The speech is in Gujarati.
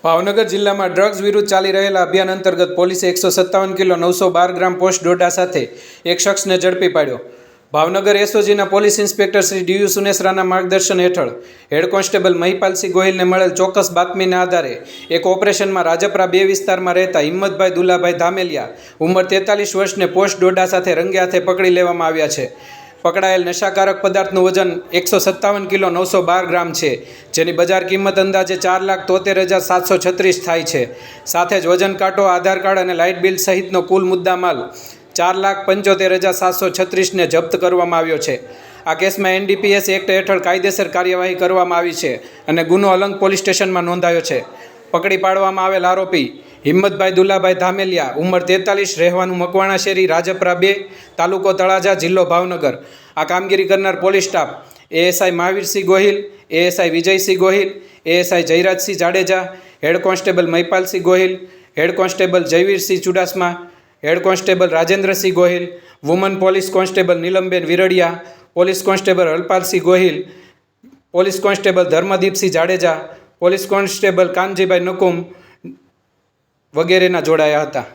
ભાવનગર જિલ્લામાં ડ્રગ્સ વિરુદ્ધ ચાલી રહેલા અભિયાન અંતર્ગત પોલીસે 157 કિલો 912 ગ્રામ પોસ્ટ ડોડા સાથે એક શખ્સને ઝડપી પાડ્યો। ભાવનગર એસઓજીના પોલીસ ઇન્સ્પેક્ટર શ્રી ડીયુ સુનેસરાના માર્ગદર્શન હેઠળ હેડ કોન્સ્ટેબલ મહિપાલસિંહ ગોહિલને મળેલ ચોક્કસ બાતમીના આધારે એક ઓપરેશનમાં રાજપરા 2 વિસ્તારમાં રહેતા હિંમતભાઈ દુલાભાઈ ધામેલિયા ઉંમર 43 વર્ષને પોસ્ટ ડોડા સાથે રંગે હાથે પકડી લેવામાં આવ્યા છે। પકડાયેલ નશાકારક પદાર્થનું વજન 157 કિલો 912 ગ્રામ છે, જેની બજાર કિંમત અંદાજે 4,73,736 થાય છે। સાથે જ વજન કાંટો, આધાર કાર્ડ અને લાઇટ બિલ સહિતનો કુલ મુદ્દામાલ 4,75,736 ને જપ્ત કરવામાં આવ્યો છે। આ કેસમાં NDPS એક્ટ હેઠળ કાયદેસર કાર્યવાહી કરવામાં આવી છે અને ગુનો અલંગ પોલીસ સ્ટેશનમાં નોંધાયો છે। પકડી પાડવામાં આવેલ આરોપી હિંમતભાઈ દુલાભાઈ ધામેલિયા ઉંમર 43, રહેવાનું મકવાણા શેરી, રાજપરા 2, તાલુકો તળાજા, જિલ્લો ભાવનગર। આ કામગીરી કરનાર police staff ASI Mahavirsinh Gohil, ASI Vijaysinh Gohil, ASI Jayrajsinh Jadeja, head constable Mahipalsinh Gohil, head constable Jayvirsinh Chudasama, head constable Rajendrasinh Gohil, woman police constable Nilamben Virdiya, police constable Harpalsinh Gohil, police constable Dharmdipsinh Jadeja, police constable Kanjibhai Nakum વગેરેના જોડાયા હતા।